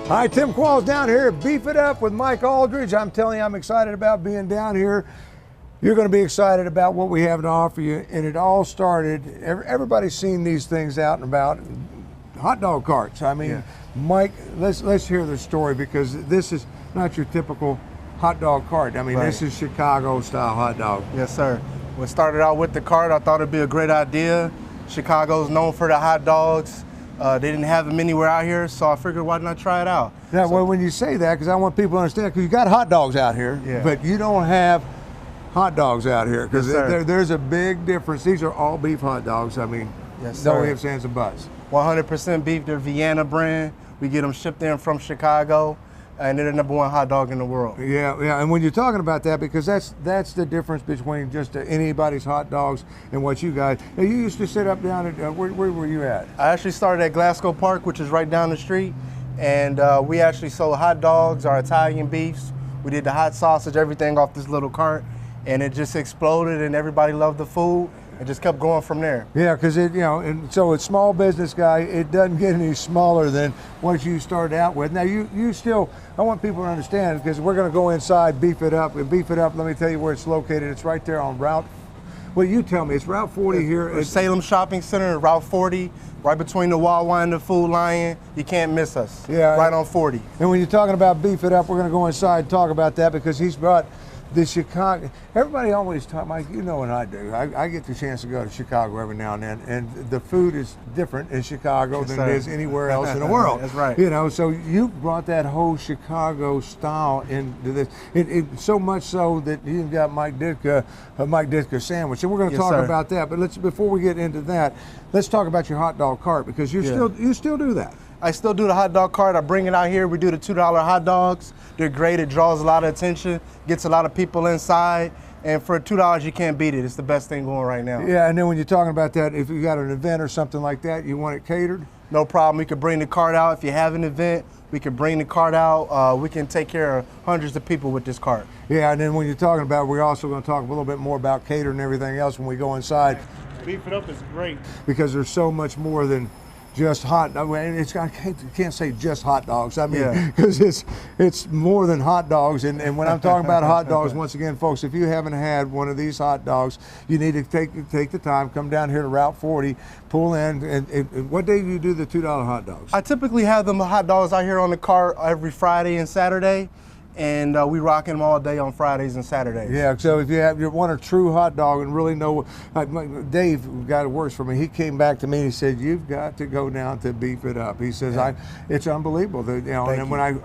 Hi, Tim Qualls down here at Beef It Up with Mike Aldridge. I'm telling you, I'm excited about being down here. You're going to be excited about what we have to offer you. And it all started, everybody's seen these things out and about, hot dog carts. I mean, Mike, let's hear the story, because this is not your typical hot dog cart. I mean, This is Chicago style hot dog. Yes, sir. We started out with the cart. I thought it'd be a great idea. Chicago's known for the hot dogs. They didn't have them anywhere out here, so I figured why not try it out. Now, well, when you say that, because I want people to understand, because you got hot dogs out here, but you don't have hot dogs out here, because there's a big difference. These are all beef hot dogs. I mean, no ifs, ands, and buts. 100% beef. They're Vienna brand. We get them shipped in from Chicago, and they're the #1 hot dog in the world. Yeah. And when you're talking about that, because that's the difference between just anybody's hot dogs and what you guys. Now, you used to sit up down at where were you at? I actually started at Glasgow Park, which is right down the street, and we actually sold hot dogs, our Italian beefs. We did the hot sausage, everything off this little cart, and it just exploded, and everybody loved the food. It just kept going from there. Yeah, because and so it's small business guy. It doesn't get any smaller than what you started out with. Now you still, I want people to understand, because we're going to go inside, Beef It Up. And Beef It Up, let me tell you where it's located. It's right there on Route. Well, you tell me. It's Route 40 here at Salem Shopping Center, Route 40, right between the Wawa and the Food Lion. You can't miss us. Yeah, right on 40. And when you're talking about Beef It Up, we're going to go inside and talk about that, because he's brought the Chicago. Everybody always talk, Mike, you know what I do. I get the chance to go to Chicago every now and then, and the food is different in Chicago than it is anywhere else in the world. That's right. So you brought that whole Chicago style into this. It so much so that you got Mike Ditka sandwich, and we're going to talk about that. But before we get into that, let's talk about your hot dog cart, because you still do that. I still do the hot dog cart. I bring it out here. We do the $2 hot dogs. They're great. It draws a lot of attention, gets a lot of people inside. And for $2, you can't beat it. It's the best thing going right now. Yeah, and then when you're talking about that, if you got an event or something like that, you want it catered? No problem. We could bring the cart out. If you have an event, we could bring the cart out. We can take care of hundreds of people with this cart. Yeah, and then when you're talking about, we're also going to talk a little bit more about catering and everything else when we go inside. Beef It Up is great. Because there's so much more than just hot. I mean, I can't say just hot dogs. I mean, because it's more than hot dogs. And when I'm talking about hot dogs, once again, folks, if you haven't had one of these hot dogs, you need to take the time, come down here to Route 40, pull in. And what day do you do the $2 hot dogs? I typically have them hot dogs out here on the cart every Friday and Saturday. And we rock them all day on Fridays and Saturdays. Yeah, so if you want a true hot dog and really know, like Dave, who got it worse for me, he came back to me and he said, "You've got to go down to Beef It Up." He says, "It's unbelievable." That,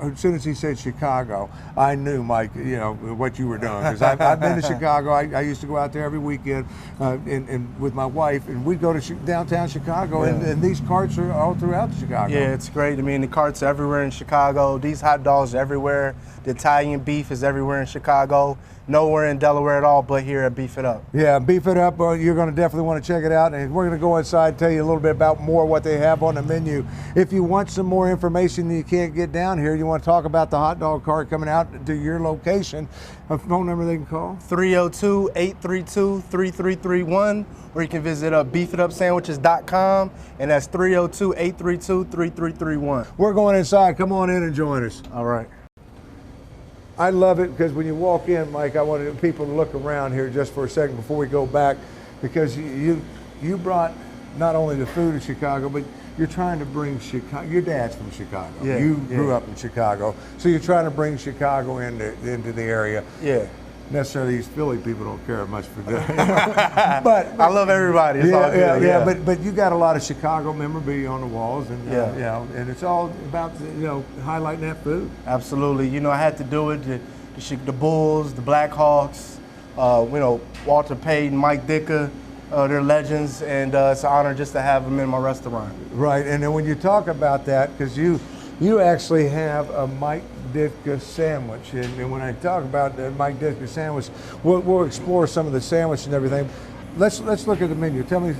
as soon as he said Chicago, I knew, Mike, what you were doing, because I've been to Chicago. I used to go out there every weekend and with my wife, and we'd go to downtown Chicago, and these carts are all throughout Chicago. Yeah, it's great. I mean, the carts are everywhere in Chicago. These hot dogs are everywhere. The Italian beef is everywhere in Chicago, nowhere in Delaware at all, but here at Beef It Up. Yeah, Beef It Up, you're going to definitely want to check it out, and we're going to go inside and tell you a little bit about more what they have on the menu. If you want some more information that you can't get down here, you want to talk about the hot dog cart coming out to your location, a phone number they can call? 302-832-3331, or you can visit beefitupsandwiches.com, and that's 302-832-3331. We're going inside. Come on in and join us. All right. I love it, because when you walk in, Mike, I wanted people to look around here just for a second before we go back, because you brought not only the food of Chicago, but you're trying to bring Chicago. Your dad's from Chicago. Yeah, you grew up in Chicago, so you're trying to bring Chicago into the area. Yeah. Necessarily, these Philly people don't care much for that. but I love everybody. It's all good. Yeah. But you got a lot of Chicago memorabilia on the walls, and and it's all about highlighting that food. Absolutely. I had to do it. The Bulls, the Blackhawks, Walter Payton, Mike Ditka, they're legends, and it's an honor just to have them in my restaurant. Right, and then when you talk about that, because you actually have a Mike Ditka sandwich, and when I talk about the Mike Ditka sandwich, we'll explore some of the sandwich and everything. Let's look at the menu. Tell me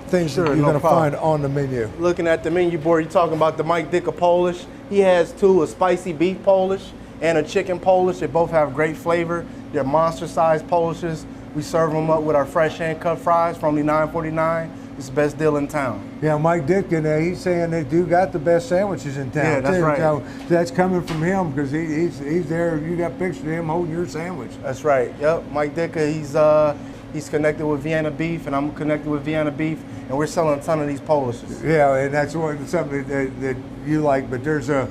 things that you're going to find on the menu. Looking at the menu board, you're talking about the Mike Ditka Polish. He has two, a spicy beef Polish and a chicken Polish. They both have great flavor. They're monster-sized Polishes. We serve them up with our fresh hand-cut fries for only $9.49. It's the best deal in town. Yeah, Mike Ditka, he's saying they do got the best sandwiches in town. Yeah, that's too. right. So that's coming from him because he's there. You got pictures of him holding your sandwich. That's right. Yep, Mike Ditka. He's connected with Vienna Beef, and I'm connected with Vienna Beef, and we're selling a ton of these Polishes. Yeah, and that's something that you like. But there's the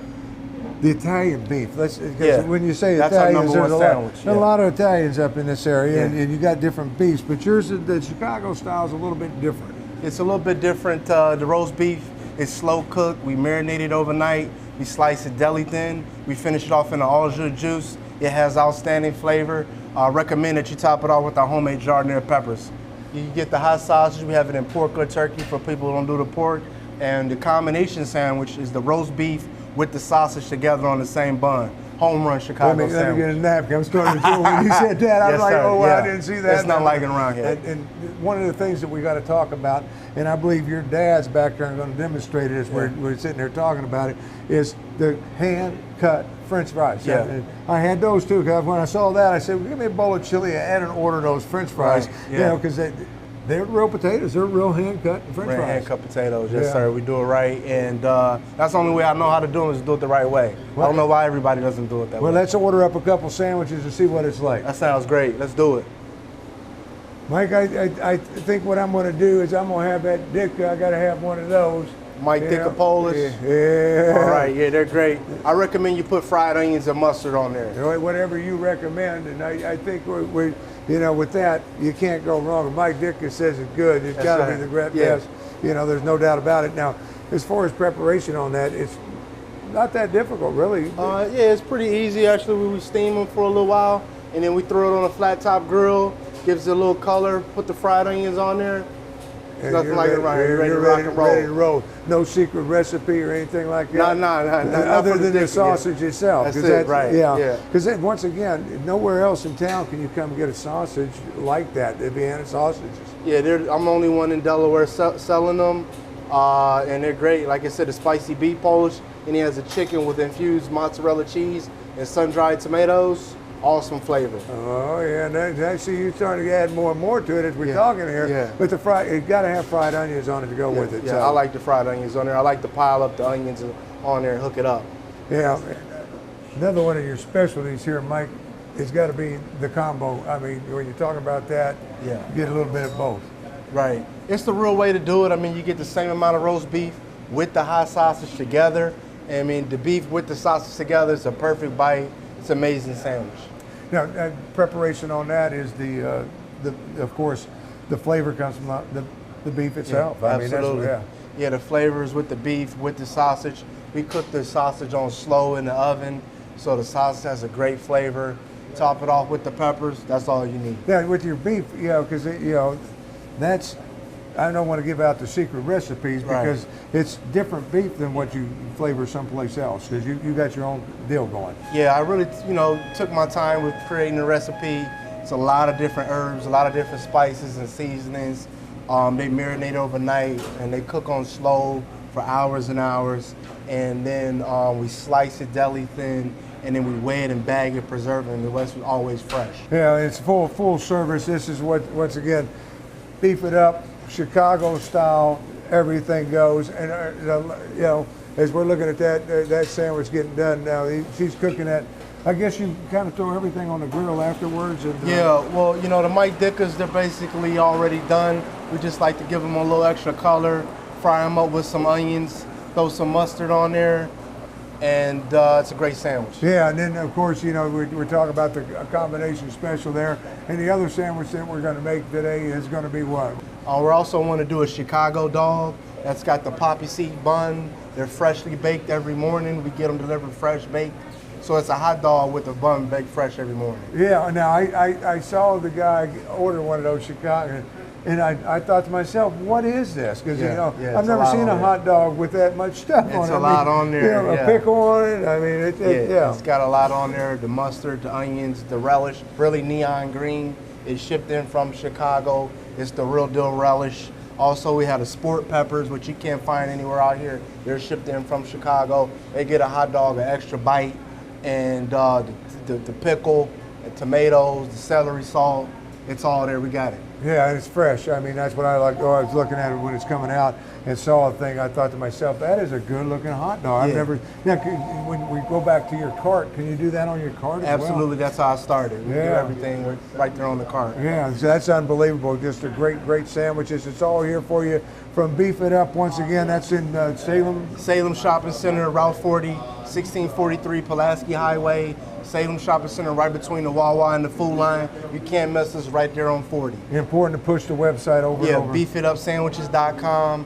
Italian beef. When you say that's our Italians, number there's one sandwich. a lot of Italians up in this area, Yeah. and you got different beefs. But yours, the Chicago style, is a little bit different. It's a little bit different. The roast beef is slow cooked. We marinate it overnight. We slice it deli thin. We finish it off in an au jus juice. It has outstanding flavor. I recommend that you top it off with our homemade giardiniera peppers. You can get the hot sausage. We have it in pork or turkey for people who don't do the pork. And the combination sandwich is the roast beef with the sausage together on the same bun. Home run Chicago Let me sandwich. get a napkin. I'm starting to feel when you said that. I was Yes, like, sir. oh, Yeah. I didn't see that. It's not like it around here. And one of the things that we got to talk about, and I believe your dad's back there and going to demonstrate it as we're sitting there talking about it, is the hand-cut French fries. Yeah. And I had those too, because when I saw that, I said, well, give me a bowl of chili and an order of those French fries. Right. You Yeah. know, because they're real potatoes. They're real hand-cut French fries. Hand-cut potatoes, yes, Yeah. sir. We do it right, and that's the only way I know how to do them is do it the right way. I don't know why everybody doesn't do it that Well, way. let's order up a couple sandwiches and see what it's like. That sounds great. Let's do it. Mike, I think what I'm going to do is I'm going to have that Dick. I got to have one of those. Mike Ditka Polish. Yeah. All right, yeah, they're great. I recommend you put fried onions and mustard on there. Whatever you recommend, and I think we you know, with that you can't go wrong. If Mike Ditka says it's good, it's got to right. be the great Yeah. best. You know, there's no doubt about it. Now, as far as preparation on that, it's not that difficult, really. Yeah, it's pretty easy actually. We steam them for a little while, and then we throw it on a flat top grill. Gives it a little color. Put the fried onions on there. And Nothing like it right here. Ready to rock and roll. Ready to roll. No secret recipe or anything like that. No, Other than the sausage itself. That's 'Cause it, right, yeah. Because once again, nowhere else in town can you come get a sausage like that. The Vienna sausages. Yeah, I'm the only one in Delaware selling them, and they're great. Like I said, the spicy beef Polish, and he has a chicken with infused mozzarella cheese and sun-dried tomatoes. Awesome flavor. Oh yeah, and I see you starting to add more and more to it as we're Yeah, talking here. yeah. But the you got to have fried onions on it to go with it. Yeah, so. I like the fried onions on there. I like to pile up the onions on there and hook it up. Yeah. Another one of your specialties here, Mike, has got to be the combo. I mean, when you're talking about that, Yeah. you get a little bit of both. Right. It's the real way to do it. I mean, you get the same amount of roast beef with the hot sausage together. I mean, the beef with the sausage together is a perfect bite. It's an amazing sandwich. Now, preparation on that is of course, the flavor comes from the beef itself. Yeah, I mean, absolutely. That's, Yeah, the flavors with the beef, with the sausage. We cook the sausage on slow in the oven, so the sausage has a great flavor. Top it off with the peppers. That's all you need. Yeah, with your beef, you know, because that's. I don't want to give out the secret recipes because it's different beef than what you flavor someplace else because you got your own deal going. Yeah, I really, took my time with creating the recipe. It's a lot of different herbs, a lot of different spices and seasonings. They marinate overnight and they cook on slow for hours and hours. And then we slice it deli thin, and then we weigh it and bag it, preserve it, and the rest is always fresh. Yeah, it's full service. This is what, once again, beef it up, Chicago style, everything goes. And as we're looking at that sandwich getting done now, she's cooking that. I guess you kind of throw everything on the grill afterwards. And, Yeah, well, the Mike Dickas, they're basically already done. We just like to give them a little extra color, fry them up with some onions, throw some mustard on there, and it's a great sandwich. Yeah, and then of course, we're talking about the combination special there. And the other sandwich that we're going to make today is going to be what? We also want to do a Chicago dog that's got the poppy seed bun. They're freshly baked every morning. We get them delivered fresh baked. So it's a hot dog with a bun baked fresh every morning. Yeah, now I saw the guy order one of those Chicago, and I thought to myself, what is this? Because I've never seen a hot dog with that much stuff on it. It's a lot on there. A pickle on it. I mean, it's got a lot on there. The mustard, the onions, the relish, really neon green. It's shipped in from Chicago. It's the real deal relish. Also, we have the sport peppers, which you can't find anywhere out here. They're shipped in from Chicago. They get a hot dog, an extra bite, and the pickle, the tomatoes, the celery salt. it's all there. We got it. Yeah, and it's fresh. I mean, that's what I like. Oh, I was looking at it when it's coming out and saw the thing. I thought to myself, that is a good-looking hot dog. I've Yeah. never. Now, when we go back to your cart, can you do that on your cart as well? Absolutely, that's how I started. We do Yeah. everything right there on the cart. Yeah, so that's unbelievable. Just a great sandwiches. It's all here for you from Beef It Up. Once again, that's in Salem. Salem Shopping Center, Route 40, 1643 Pulaski Highway. Salem Shopping Center, right between the Wawa and the Food Line. You can't miss us right there on 40. Important to push the website over and Yeah, over. beefitupsandwiches.com,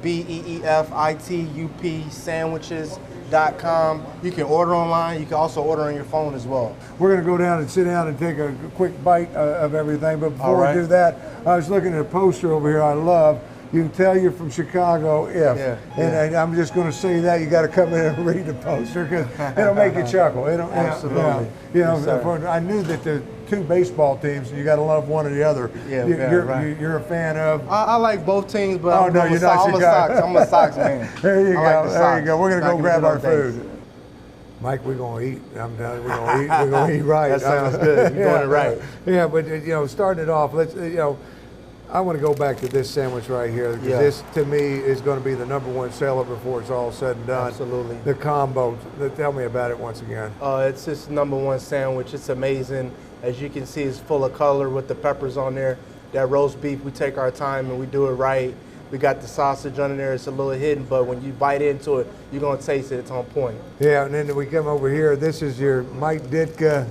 BEEFITUP sandwiches.com. You can order online. You can also order on your phone as well. We're going to go down and sit down and take a quick bite of everything. But before All right. we do that, I was looking at a poster over here I love. You can tell you're from Chicago if. Yeah, And I'm just going to say that. You got to come in and read the poster because it'll make you chuckle. Absolutely. Yeah. You know, Yes, sir. I knew that the two baseball teams, you got to love one or the other. Yeah, right. You're a fan of. I like both teams, but Oh, I'm, no, I'm, you're a, not I'm a Chicago. Sox. I'm a Sox man. There you I go. like the There you Sox. go. We're going to Back go in the grab good our old days. food. Mike, we're going to eat. I'm telling you, we're going to eat. We're going to eat right. That sounds good. You're doing it right. Yeah, but starting it off, let's I want to go back to this sandwich right here because Yeah. this, to me, is going to be the #1 seller before it's all said and done. Absolutely. The combo. Tell me about it once again. It's just #1 sandwich. It's amazing. As you can see, it's full of color with the peppers on there. That roast beef, we take our time and we do it right. We got the sausage under there. It's a little hidden, but when you bite into it, you're going to taste it. It's on point. Yeah, and then we come over here. This is your Mike Ditka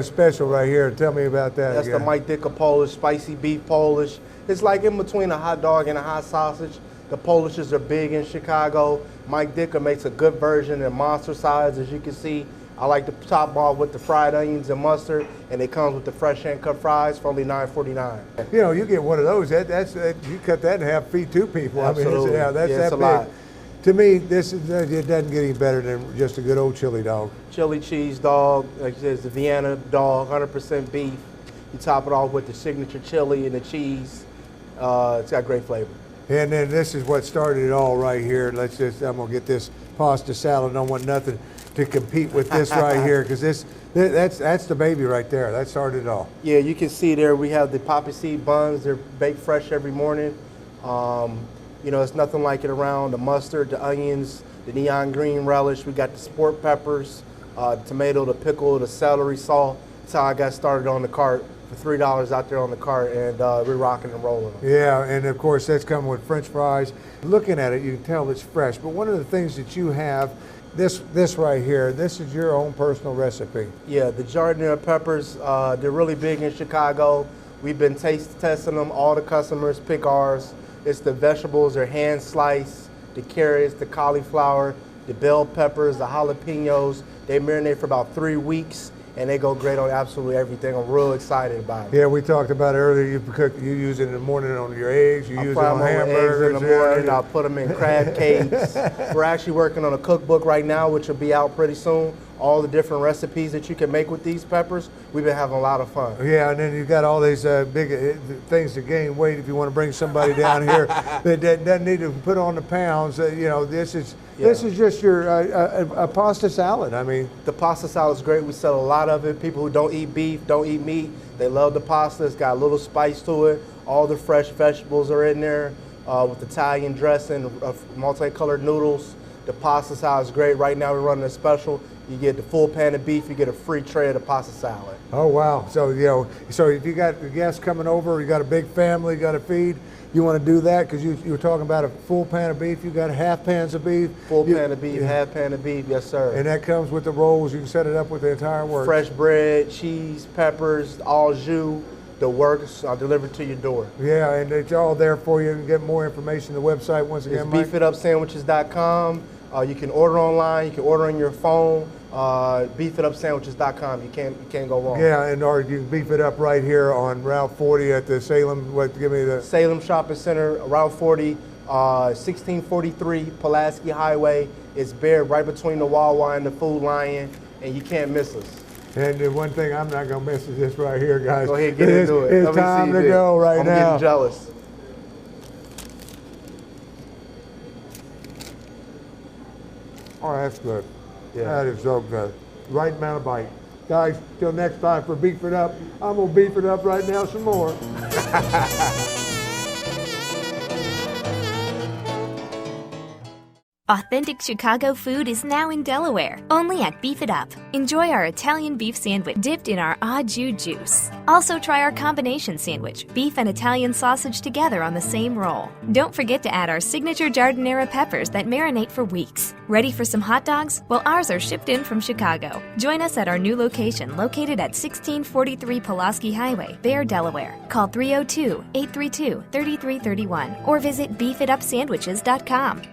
special right here. Tell me about that. That's again. the Mike Ditka Polish, spicy beef Polish. It's like in between a hot dog and a hot sausage. The Polishes are big in Chicago. Mike Ditka makes a good version in monster size, as you can see. I like to top off with the fried onions and mustard, and it comes with the fresh hand cut fries for only $9.49. You get one of those. That's you cut that in half, feed two people. Absolutely. I mean, that's Yeah, that it's a big. lot. To me, this is it doesn't get any better than just a good old chili dog. Chili cheese dog, like I said, it's the Vienna dog, 100% beef. You top it off with the signature chili and the cheese. It's got great flavor. And then this is what started it all right here. I'm gonna get this pasta salad. I don't want nothing to compete with this right here because that's the baby right there. That started it all. Yeah, you can see there we have the poppy seed buns. They're baked fresh every morning. It's nothing like it around. The mustard, the onions, the neon green relish. We got the sport peppers, the tomato, the pickle, the celery salt. That's how I got started on the cart for $3 out there on the cart, and we're rocking and rolling them. Yeah, and of course that's coming with French fries. Looking at it, you can tell it's fresh. But one of the things that you have, this right here, this is your own personal recipe. Yeah, the jardinera peppers, they're really big in Chicago. We've been taste testing them. All the customers pick ours. It's the vegetables, they're hand sliced, the carrots, the cauliflower, the bell peppers, the jalapenos. They marinate for about 3 weeks, and they go great on absolutely everything. I'm real excited about it. Yeah, we talked about it earlier. You use it in the morning on your eggs. You use it fry on them over hamburgers. eggs in the morning. I'll put them in crab cakes. We're actually working on a cookbook right now, which will be out pretty soon. All the different recipes that you can make with these peppers. We've been having a lot of fun. Yeah, and then you've got all these big things to gain weight if you want to bring somebody down here that doesn't need to put on the pounds. This is just your a pasta salad. I mean, the pasta salad is great. We sell a lot of it. People who don't eat beef, don't eat meat, they love the pasta. It's got a little spice to it. All the fresh vegetables are in there with Italian dressing, multicolored noodles. The pasta salad is great. Right now we're running a special. You get the full pan of beef, you get a free tray of the pasta salad. oh wow! So if you got guests coming over, you got a big family, you got to feed. You want to do that because you were talking about a full pan of beef. You got half pans of beef. Full pan of beef, half pan of beef, yes sir. And that comes with the rolls. You can set it up with the entire works. Fresh bread, cheese, peppers, all jus. The works are delivered to your door. Yeah, and it's all there for you. You can get more information on the website once It's again, Mike. beefitupsandwiches.com. You can order online. You can order on your phone. Beefitupsandwiches.com. You can't go wrong. Yeah, or you can beef it up right here on Route 40 at the Salem. Give me the Salem Shopping Center, Route 40, 1643 Pulaski Highway. It's buried right between the Wawa and the Food Lion, and you can't miss us. And the one thing I'm not gonna miss is this right here, guys. Go ahead, get into it. It's Let me time see to this. go right I'm now. getting jealous. Oh, that's good. Yeah. That is so good. Right amount of bite. Guys, till next time for Beef It Up, I'm going to beef it up right now some more. Authentic Chicago food is now in Delaware, only at Beef It Up. Enjoy our Italian beef sandwich dipped in our au jus juice. Also try our combination sandwich, beef and Italian sausage together on the same roll. Don't forget to add our signature giardiniera peppers that marinate for weeks. Ready for some hot dogs? Well, ours are shipped in from Chicago. Join us at our new location located at 1643 Pulaski Highway, Bear, Delaware. Call 302-832-3331 or visit beefitupsandwiches.com.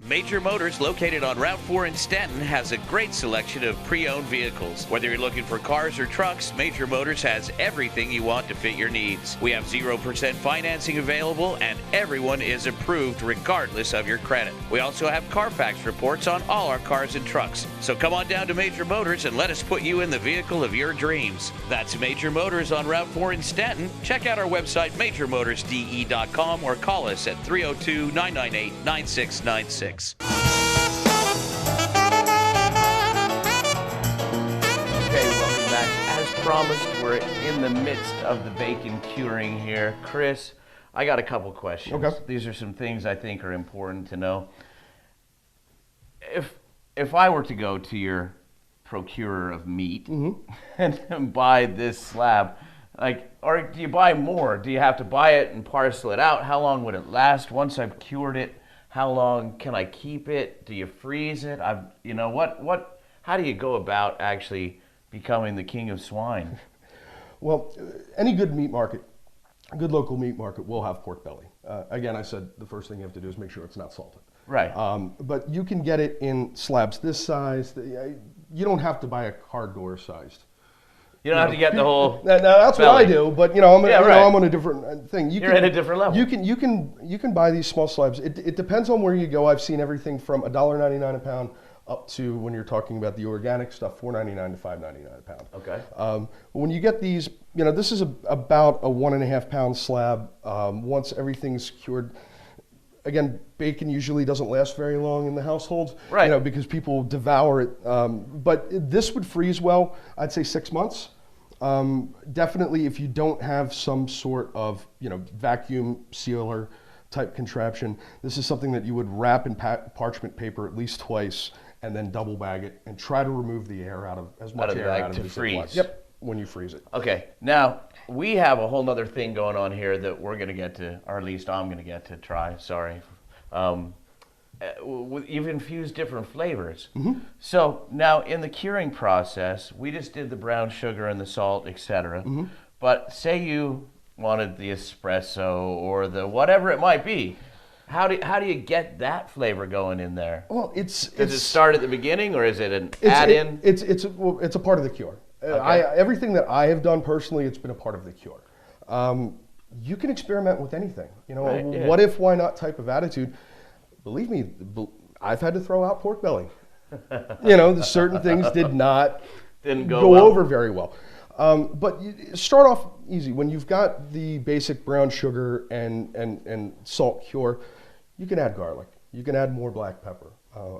Major Motors, located on Route 4 in Stanton, has a great selection of pre-owned vehicles. Whether you're looking for cars or trucks, Major Motors has everything you want to fit your needs. We have 0% financing available, and everyone is approved regardless of your credit. We also have Carfax reports on all our cars and trucks. So come on down to Major Motors and let us put you in the vehicle of your dreams. That's Major Motors on Route 4 in Stanton. Check out our website, majormotorsde.com, or call us at 302-998-9696. Okay, welcome back. As promised, we're in the midst of the bacon curing here. Chris, I got a couple questions. Okay. These are some things I think are important to know. If I were to go to your procurer of meat and buy this slab, or do you buy more? Do you have to buy it and parcel it out? How long would it last once I've cured it? How long can I keep it? Do you freeze it? How do you go about actually becoming the king of swine? Well, any good meat market, a good local meat market will have pork belly. Again, I said the first thing you have to do is make sure it's not salted. Right. But you can get it in slabs this size. You don't have to buy a car door sized. You don't have to get the whole. No, that's belly. what I do. But I'm on a different thing. You're at a different level. You can buy these small slabs. It depends on where you go. I've seen everything from $1.99 a pound up to, when you're talking about the organic stuff, $4.99 to $5.99 a pound. Okay. When you get these, this is about a 1.5 pound slab. Once everything's cured. Again, bacon usually doesn't last very long in the household, right? Because people devour it. But this would freeze well. I'd say 6 months. Definitely, if you don't have some sort of vacuum sealer type contraption, this is something that you would wrap in parchment paper at least twice, and then double bag it and try to remove the air out of as much air out of it as you want. Yep, when you freeze it. Okay. Now we have a whole other thing going on here that we're going to get to, or at least I'm going to get to try. Sorry. You've infused different flavors. So now in the curing process, we just did the brown sugar and the salt, etc. But say you wanted the espresso or the whatever it might be. How do you get that flavor going in there? Well, does it start at the beginning, or is it an add-in? It's a part of the cure. Okay. Everything that I have done personally, it's been a part of the cure. You can experiment with anything. Right, yeah. What if, why not type of attitude. Believe me, I've had to throw out pork belly. Certain things didn't go over very well. But you start off easy. When you've got the basic brown sugar and salt cure, you can add garlic. You can add more black pepper.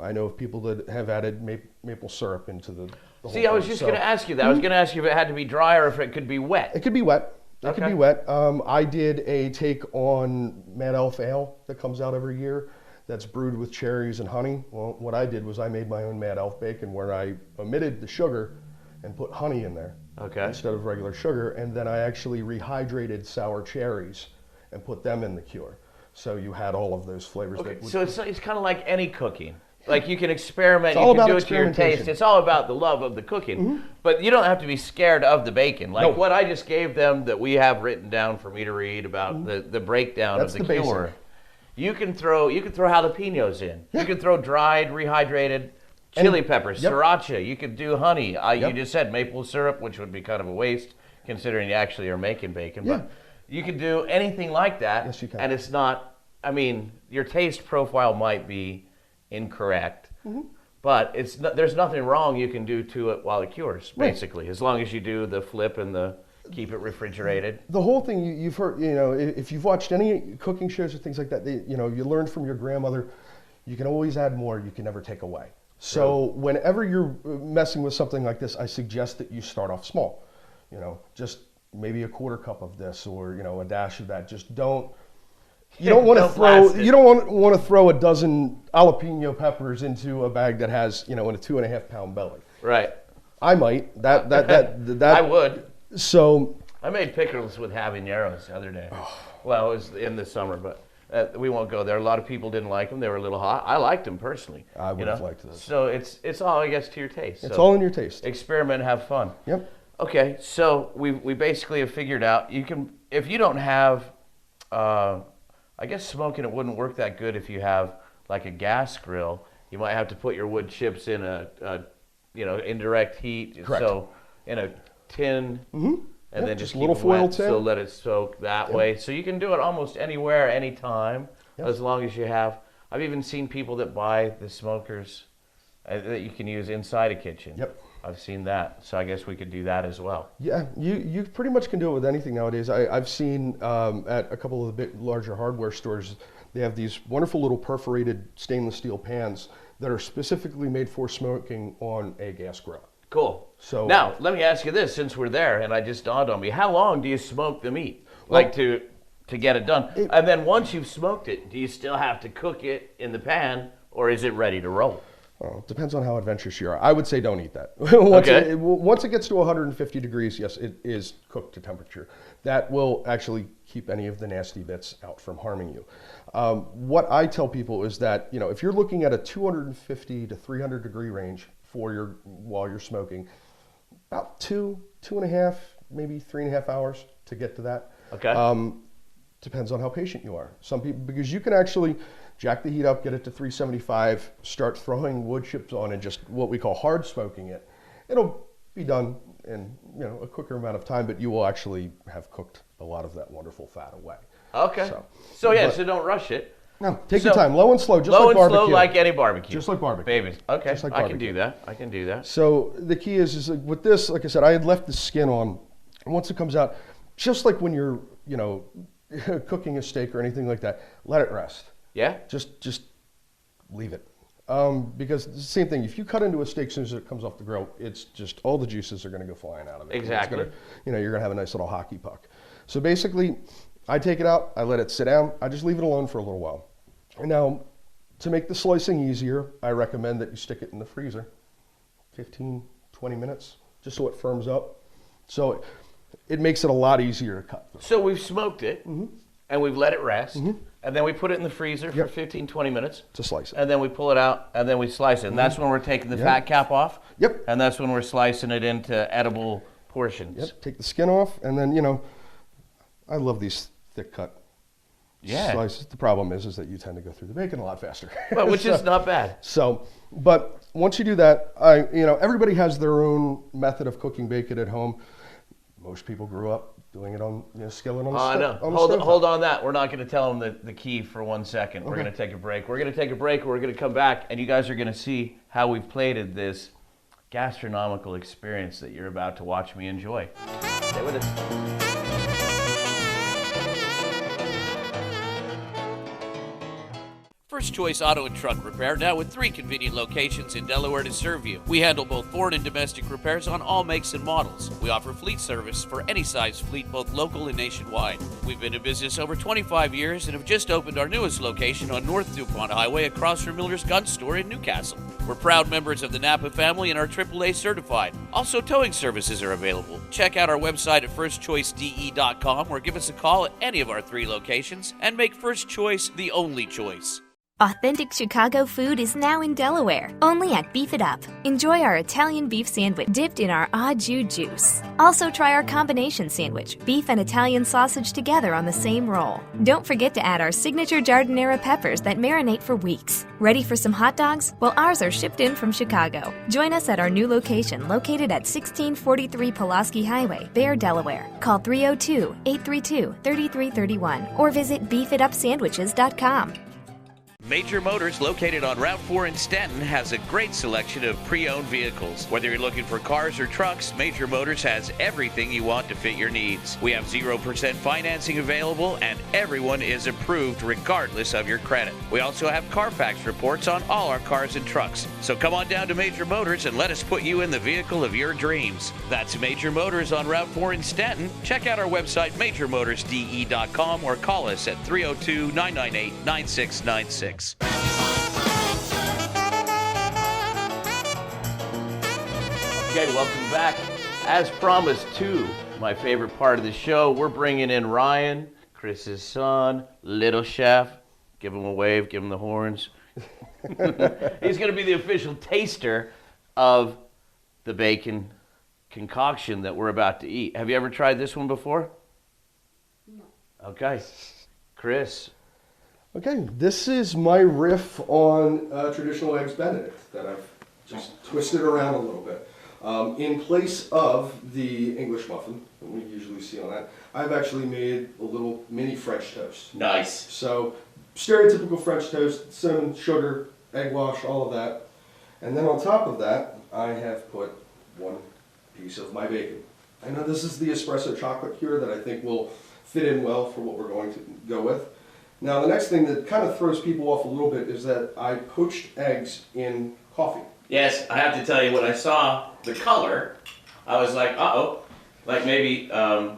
I know of people that have added maple syrup into the whole See, I was thing. just going to ask you that. I was going to ask you if it had to be dry or if it could be wet. It could be wet. It could Okay. be wet. I did a take on Mad Elf Ale that comes out every year that's brewed with cherries and honey. Well, what I did was I made my own Mad Elf bacon where I omitted the sugar and put honey in there instead of regular sugar. And then I actually rehydrated sour cherries and put them in the cure. So you had all of those flavors. Okay, so it's kind of like any cooking. Like you can experiment, all you can about do it to your taste. It's all about the love of the cooking. But you don't have to be scared of the bacon. Like what I just gave them that we have written down for me to read about the breakdown That's of the the cure. basic. You can throw jalapenos in. You can throw dried, rehydrated chili peppers, sriracha. You could do honey. You just said maple syrup, which would be kind of a waste considering you actually are making bacon. Yeah. But you can do anything like that. Yes, you can. And it's not, your taste profile might be incorrect, but there's nothing wrong you can do to it while it cures, basically, as long as you do the flip and the keep it refrigerated. The whole thing you've heard, if you've watched any cooking shows or things like that, you learned from your grandmother, you can always add more, you can never take away. So whenever you're messing with something like this, I suggest that you start off small. You know, just maybe a quarter cup of this, or you know, a dash of that. Just don't. You don't want to throw. You don't want to throw a dozen jalapeno peppers into a bag that has, you know, in a 2.5 pound belly. Right. I might. That. I would. So. I made pickles with habaneros the other day. Well, it was in the summer, but we won't go there. A lot of people didn't like them. They were a little hot. I liked them personally. I would have liked those. So it's all, I guess, to your taste. It's all in your taste. Experiment, have fun. Yep. Okay, so we basically have figured out you can, if you don't have, I guess smoking it wouldn't work that good if you have like a gas grill. You might have to put your wood chips in a you know, indirect heat. Correct. So in a tin. And then just a little keep foil wet, tin. so let it soak that way. So you can do it almost anywhere, anytime, as long as you have. I've even seen people that buy the smokers that you can use inside a kitchen. Yep. I've seen that. So I guess we could do that as well. Yeah, you pretty much can do it with anything nowadays. I've seen at a couple of the bit larger hardware stores, they have these wonderful little perforated stainless steel pans that are specifically made for smoking on a gas grill. Cool. So now, let me ask you this, since we're there, and I just dawned on me, how long do you smoke the meat, like to get it done? And then once you've smoked it, do you still have to cook it in the pan, or is it ready to roll? It depends on how adventurous you are. I would say don't eat that. Once it gets to 150 degrees, yes, it is cooked to temperature. That will actually keep any of the nasty bits out from harming you. What I tell people is that, you know, if you're looking at a 250 to 300 degree range while you're smoking, about 2.5, maybe 3.5 hours to get to that. Okay. Depends on how patient you are. Some people, because you can actually jack the heat up, get it to 375, start throwing wood chips on and just what we call hard smoking it. It'll be done in, you know, a quicker amount of time, but you will actually have cooked a lot of that wonderful fat away. Okay. So don't rush it. No, take your time, low and slow, just low like barbecue. Low and slow like any barbecue. Just like barbecue. Babies. Okay, Just like I barbecue. can do that. So the key is like with this, like I said, I had left the skin on, and once it comes out, just like when you're, you know, cooking a steak or anything like that, let it rest. Yeah? Just leave it. Because it's the same thing, if you cut into a steak as soon as it comes off the grill, it's just, all the juices are gonna go flying out of it. Exactly. You're gonna have a nice little hockey puck. So basically, I take it out, I let it sit down, I just leave it alone for a little while. And now, to make the slicing easier, I recommend that you stick it in the freezer, 15, 20 minutes, just so it firms up. So it makes it a lot easier to cut. So we've smoked it, and we've let it rest, and then we put it in the freezer for 15, 20 minutes. To slice it. And then we pull it out, and then we slice it. And that's when we're taking the fat cap off? Yep. And that's when we're slicing it into edible portions? Yep, take the skin off, and then, you know, I love these thick cut slices. The problem is that you tend to go through the bacon a lot faster. Well, which is not bad. So, but once you do that, you know, everybody has their own method of cooking bacon at home. Most people grew up doing it on, you know, skillet on the stove. Hold on that. We're not going to tell them the key for 1 second. We're going to take a break. We're going to take a break. We're going to come back, and you guys are going to see how we've plated this gastronomical experience that you're about to watch me enjoy. Stay with us. First Choice Auto and Truck Repair, now with 3 convenient locations in Delaware to serve you. We handle both foreign and domestic repairs on all makes and models. We offer fleet service for any size fleet, both local and nationwide. We've been in business over 25 years and have just opened our newest location on North DuPont Highway across from Miller's Gun Store in Newcastle. We're proud members of the Napa family and are AAA certified. Also, towing services are available. Check out our website at firstchoicede.com or give us a call at any of our 3 locations and make First Choice the only choice. Authentic Chicago food is now in Delaware, only at Beef It Up. Enjoy our Italian beef sandwich dipped in our au jus juice. Also try our combination sandwich, beef and Italian sausage together on the same roll. Don't forget to add our signature giardiniera peppers that marinate for weeks. Ready for some hot dogs? Well, ours are shipped in from Chicago. Join us at our new location located at 1643 Pulaski Highway, Bear, Delaware. Call 302-832-3331 or visit beefitupsandwiches.com. Major Motors, located on Route 4 in Stanton, has a great selection of pre-owned vehicles. Whether you're looking for cars or trucks, Major Motors has everything you want to fit your needs. We have 0% financing available, and everyone is approved regardless of your credit. We also have Carfax reports on all our cars and trucks. So come on down to Major Motors and let us put you in the vehicle of your dreams. That's Major Motors on Route 4 in Stanton. Check out our website, majormotorsde.com, or call us at 302-998-9696. Okay, welcome back. As promised, to my favorite part of the show, we're bringing in Ryan, Chris's son, little chef. Give him a wave, give him the horns. He's going to be the official taster of the bacon concoction that we're about to eat. Have you ever tried this one before? No. Okay. Chris. Okay, this is my riff on traditional Eggs Benedict that I've just twisted around a little bit. In place of the English muffin that we usually see on that, I've actually made a little mini French toast. Nice. So, stereotypical French toast, cinnamon, sugar, egg wash, all of that. And then on top of that, I have put one piece of my bacon. I know this is the espresso chocolate cure that I think will fit in well for what we're going to go with. Now, the next thing that kind of throws people off a little bit is that I poached eggs in coffee. Yes, I have to tell you, when I saw the color, I was like, uh-oh. Like maybe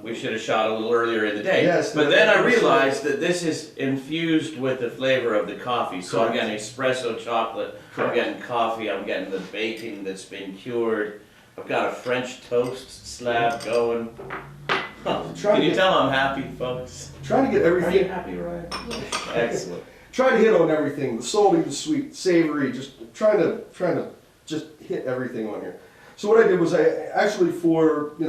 we should have shot a little earlier in the day. Yes. But then I realized that this is infused with the flavor of the coffee. So Correct. I'm getting espresso chocolate, Correct. I'm getting coffee, I'm getting the bacon that's been cured. I've got a French toast slab going. Huh. Can you tell I'm happy, folks? Trying to get Are you everything, happy, Ryan? Excellent. trying to hit on everything, the salty, the sweet, savory, just trying to just hit everything on here. So what I did was I actually poached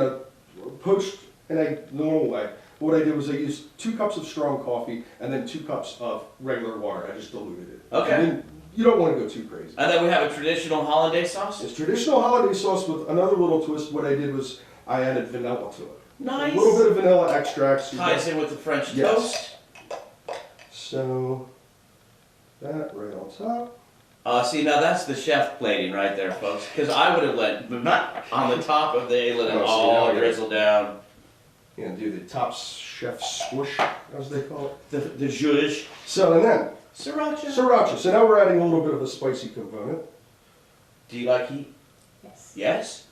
an egg the normal way. What I did was I used 2 cups of strong coffee and then 2 cups of regular water. I just diluted it. Okay. I mean, you don't want to go too crazy. And then we have a traditional hollandaise sauce. It's traditional holiday sauce with another little twist. What I did was I added vanilla to it. Nice. A little bit of vanilla extract. So Ties in with the French Yes. toast. So that right on top. See, now that's the chef plating right there, folks. Because I would have let on the top of the let it Oh, see, all now I drizzle down. You know, do the top chef squish, as they call it. The zhuzh. So and then Sriracha. sriracha. So now we're adding a little bit of a spicy component. Do you like heat? Yes. Yes?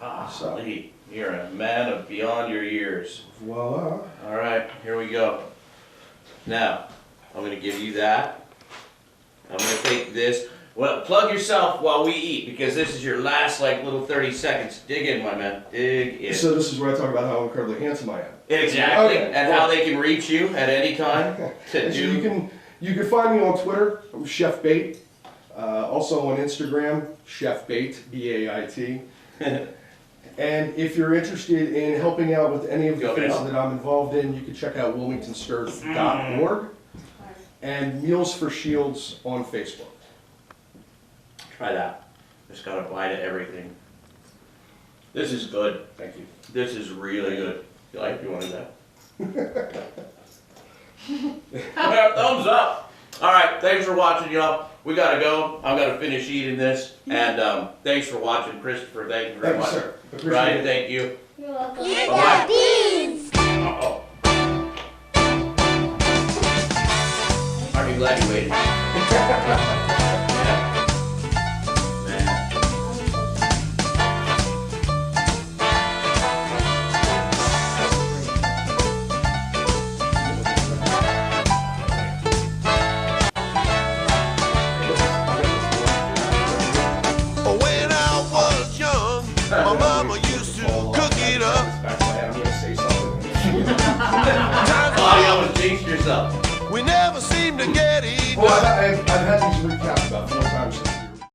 Ah, So. Lee, you're a man of beyond your years. Voila. All right, here we go. Now, I'm going to give you that. I'm going to take this. Well, plug yourself while we eat, because this is your last, little 30 seconds. Dig in, my man. Dig in. So this is where I talk about how incredibly handsome I am. Exactly, Okay. and how they can reach you at any time to And so do. you can find me on Twitter. I'm Chef Bait. Also on Instagram, Chef Bait, B-A-I-T. And if you're interested in helping out with any of the Go things ahead. that I'm involved in, you can check out wilmingtonstirs.org and Meals for Shields on Facebook. Try that. Just got a bite of everything. This is good. Thank you. This is really good. You like? You wanted that? Thumbs up. All right. Thanks for watching, y'all. We gotta go. I'm gonna finish eating this. And thanks for watching, Christopher. Thank you very Thank you, much. sir. Appreciate Ryan, it. thank you. You're welcome. Bye-bye. beans! Uh-oh. Aren't you glad you waited? Yeah. Man. When I was young, my mama used to cook it up. I'm going to say something. Times Oh, you almost jinxed yourself. we never seemed to get Well, enough. I've had these recapped about 4 times